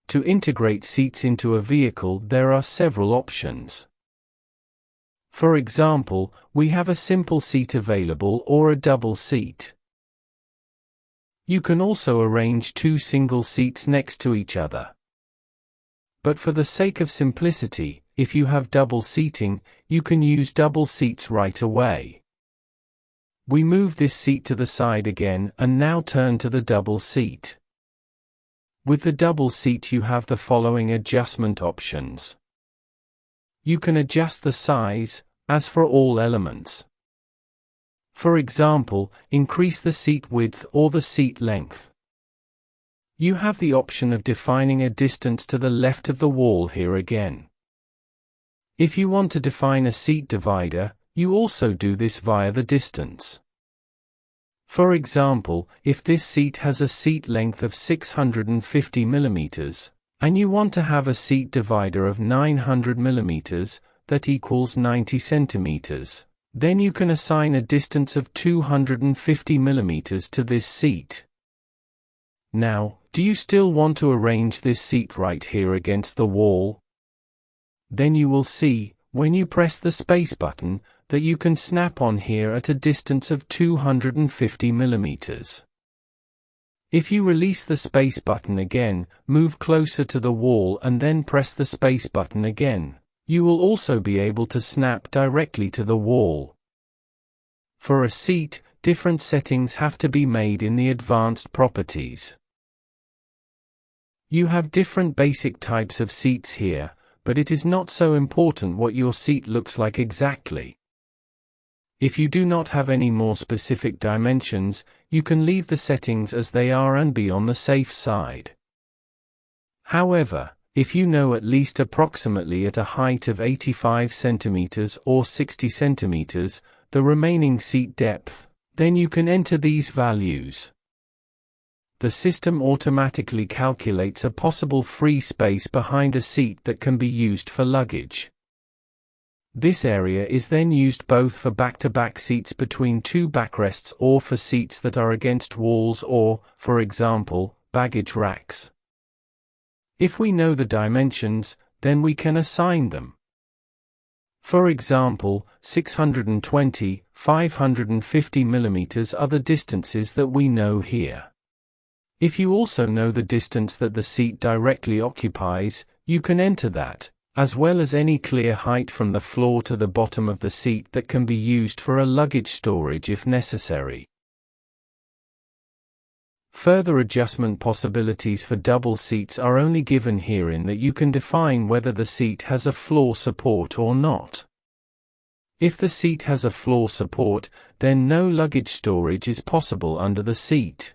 To integrate seats into a vehicle, there are several options. For example, we have a simple seat available or a double seat. You can also arrange two single seats next to each other. But for the sake of simplicity, if you have double seating, you can use double seats right away. We move this seat to the side again and now turn to the double seat. With the double seat you have the following adjustment options. You can adjust the size, as for all elements. For example, increase the seat width or the seat length. You have the option of defining a distance to the left of the wall here again. If you want to define a seat divider, you also do this via the distance. For example, if this seat has a seat length of 650 mm, and you want to have a seat divider of 900 mm, that equals 90 cm, then you can assign a distance of 250 mm to this seat. Now, do you still want to arrange this seat right here against the wall? Then you will see, when you press the space button, that you can snap on here at a distance of 250 mm. If you release the space button again, move closer to the wall and then press the space button again, you will also be able to snap directly to the wall. For a seat, different settings have to be made in the advanced properties. You have different basic types of seats here, but it is not so important what your seat looks like exactly. If you do not have any more specific dimensions, you can leave the settings as they are and be on the safe side. However, if you know at least approximately at a height of 85 cm or 60 cm, the remaining seat depth, then you can enter these values. The system automatically calculates a possible free space behind a seat that can be used for luggage. This area is then used both for back-to-back seats between two backrests or for seats that are against walls or, for example, baggage racks. If we know the dimensions, then we can assign them. For example, 620, 550 mm are the distances that we know here. If you also know the distance that the seat directly occupies, you can enter that, as well as any clear height from the floor to the bottom of the seat that can be used for a luggage storage if necessary. Further adjustment possibilities for double seats are only given herein that you can define whether the seat has a floor support or not. If the seat has a floor support, then no luggage storage is possible under the seat.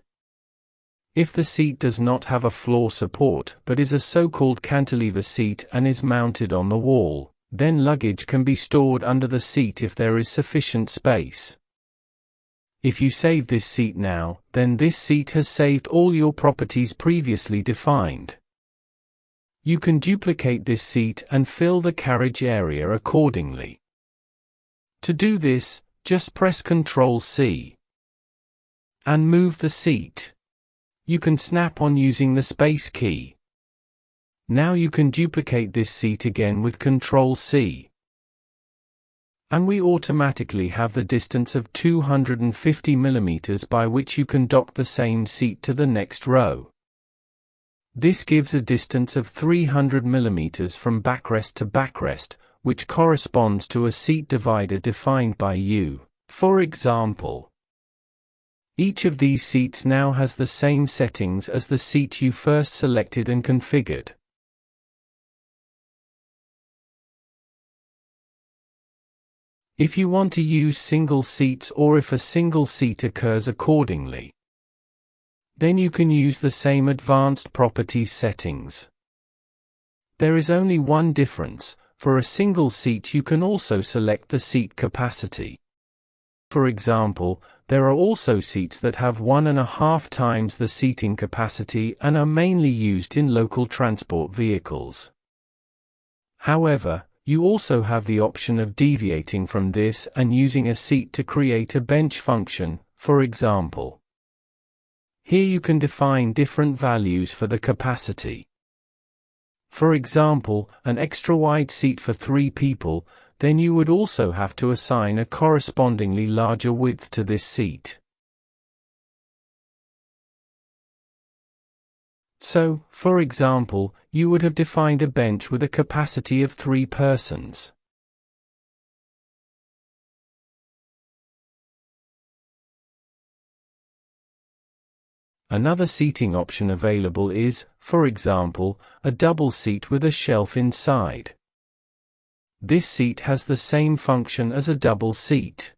If the seat does not have a floor support but is a so-called cantilever seat and is mounted on the wall, then luggage can be stored under the seat if there is sufficient space. If you save this seat now, then this seat has saved all your properties previously defined. You can duplicate this seat and fill the carriage area accordingly. To do this, just press Ctrl+C and move the seat. You can snap on using the space key. Now you can duplicate this seat again with Ctrl+C. And we automatically have the distance of 250 mm by which you can dock the same seat to the next row. This gives a distance of 300 mm from backrest to backrest, which corresponds to a seat divider defined by you, for example. Each of these seats now has the same settings as the seat you first selected and configured. If you want to use single seats or if a single seat occurs accordingly, then you can use the same advanced properties settings. There is only one difference: for a single seat you can also select the seat capacity. For example, there are also seats that have 1.5 times the seating capacity and are mainly used in local transport vehicles. However, you also have the option of deviating from this and using a seat to create a bench function, for example. Here you can define different values for the capacity. for example, an extra wide seat for 3 people, then you would also have to assign a correspondingly larger width to this seat. So, for example, you would have defined a bench with a capacity of 3 persons. Another seating option available is, for example, a double seat with a shelf inside. This seat has the same function as a double seat.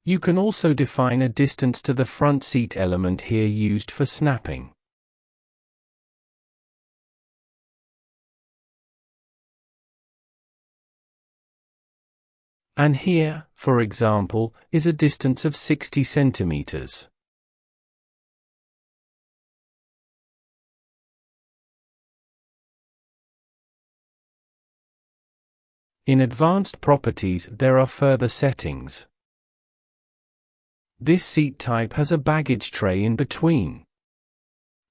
You can also define a distance to the front seat element here used for snapping. And here, for example, is a distance of 60 centimeters. In advanced properties, there are further settings. This seat type has a baggage tray in between.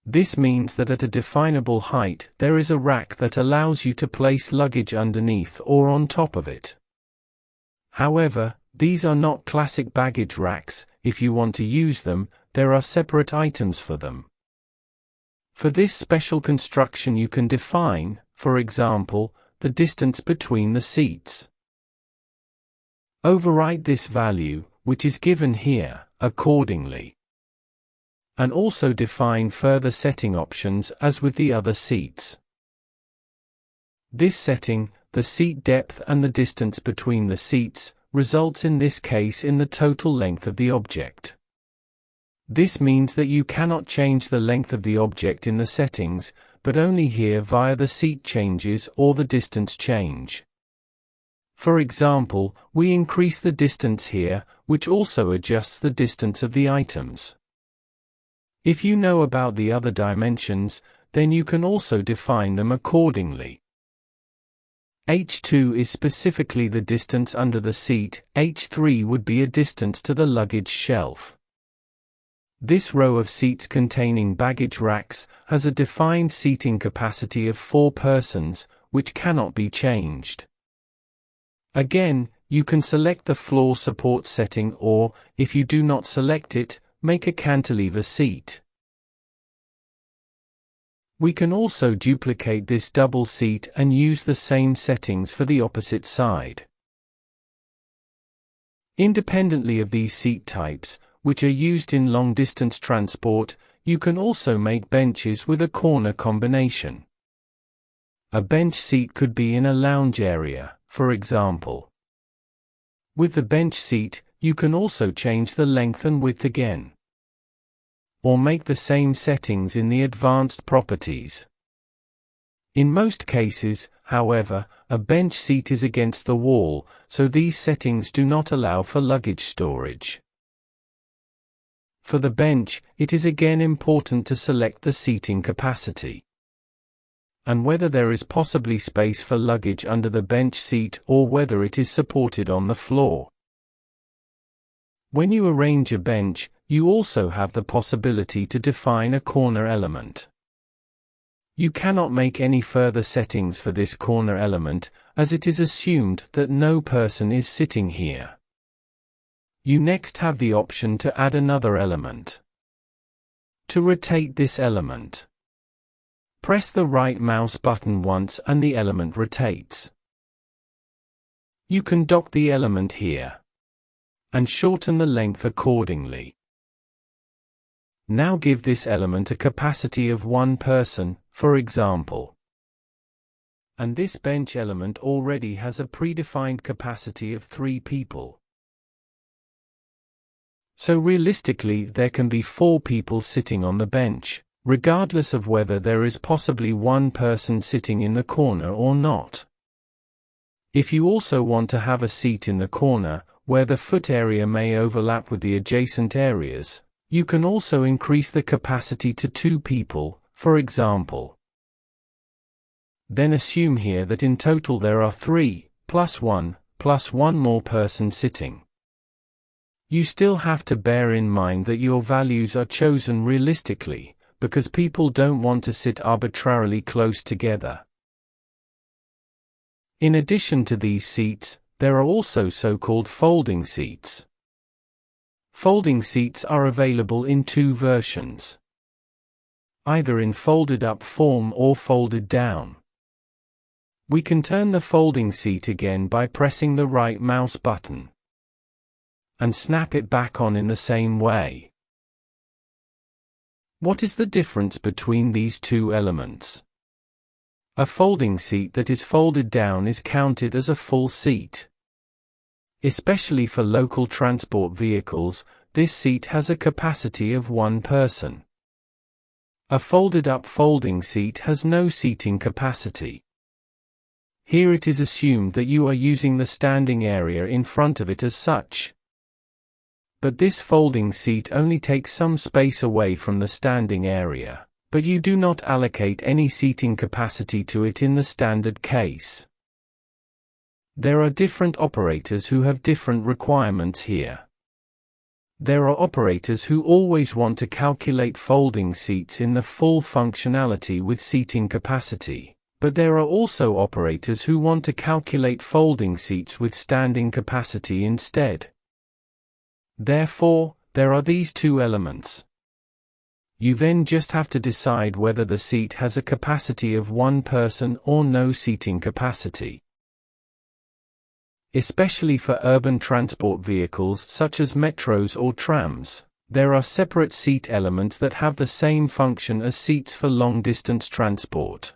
This means that at a definable height, there is a rack that allows you to place luggage underneath or on top of it. However, these are not classic baggage racks. If you want to use them, there are separate items for them. For this special construction, you can define, for example, the distance between the seats. Overwrite this value, which is given here, accordingly. And also define further setting options as with the other seats. This setting, the seat depth and the distance between the seats, results in this case in the total length of the object. This means that you cannot change the length of the object in the settings, but only here via the seat changes or the distance change. For example, we increase the distance here, which also adjusts the distance of the items. If you know about the other dimensions, then you can also define them accordingly. H2 is specifically the distance under the seat, H3 would be a distance to the luggage shelf. This row of seats containing baggage racks has a defined seating capacity of 4 persons, which cannot be changed. Again, you can select the floor support setting or, if you do not select it, make a cantilever seat. We can also duplicate this double seat and use the same settings for the opposite side. Independently of these seat types, which are used in long-distance transport, you can also make benches with a corner combination. A bench seat could be in a lounge area, for example. With the bench seat, you can also change the length and width again. Or make the same settings in the advanced properties. In most cases, however, a bench seat is against the wall, so these settings do not allow for luggage storage. For the bench, it is again important to select the seating capacity. And whether there is possibly space for luggage under the bench seat or whether it is supported on the floor. When you arrange a bench, you also have the possibility to define a corner element. You cannot make any further settings for this corner element, as it is assumed that no person is sitting here. You next have the option to add another element. To rotate this element, press the right mouse button once and the element rotates. You can dock the element here and shorten the length accordingly. Now give this element a capacity of 1 person, for example. And this bench element already has a predefined capacity of 3 people. So realistically, there can be 4 people sitting on the bench, regardless of whether there is possibly 1 person sitting in the corner or not. If you also want to have a seat in the corner, where the foot area may overlap with the adjacent areas, you can also increase the capacity to 2 people, for example. Then assume here that in total there are 3, plus 1 more person sitting. You still have to bear in mind that your values are chosen realistically, because people don't want to sit arbitrarily close together. In addition to these seats, there are also so-called folding seats. Folding seats are available in two versions, either in folded up form or folded down. We can turn the folding seat again by pressing the right mouse button and snap it back on in the same way. What is the difference between these two elements? A folding seat that is folded down is counted as a full seat. Especially for local transport vehicles, this seat has a capacity of one person. A folded-up folding seat has no seating capacity. Here it is assumed that you are using the standing area in front of it as such. But this folding seat only takes some space away from the standing area, but you do not allocate any seating capacity to it in the standard case. There are different operators who have different requirements here. There are operators who always want to calculate folding seats in the full functionality with seating capacity, but there are also operators who want to calculate folding seats with standing capacity instead. Therefore, there are these two elements. You then just have to decide whether the seat has a capacity of one person or no seating capacity. Especially for urban transport vehicles such as metros or trams, there are separate seat elements that have the same function as seats for long-distance transport.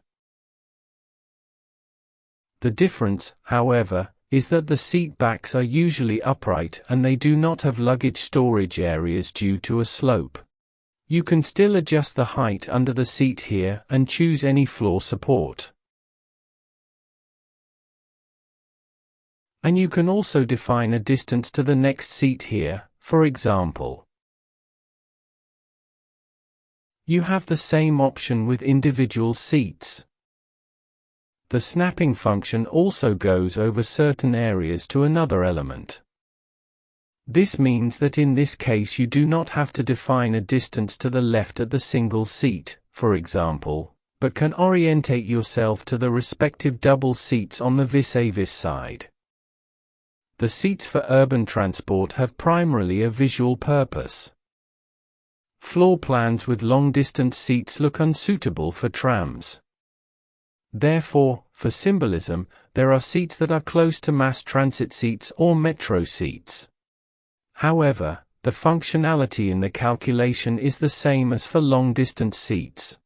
The difference, however, is that the seat backs are usually upright and they do not have luggage storage areas due to a slope. You can still adjust the height under the seat here and choose any floor support. And you can also define a distance to the next seat here, for example. You have the same option with individual seats. The snapping function also goes over certain areas to another element. This means that in this case you do not have to define a distance to the left at the single seat, for example, but can orientate yourself to the respective double seats on the vis-a-vis side. The seats for urban transport have primarily a visual purpose. Floor plans with long-distance seats look unsuitable for trams. Therefore, for symbolism, there are seats that are close to mass transit seats or metro seats. However, the functionality in the calculation is the same as for long-distance seats.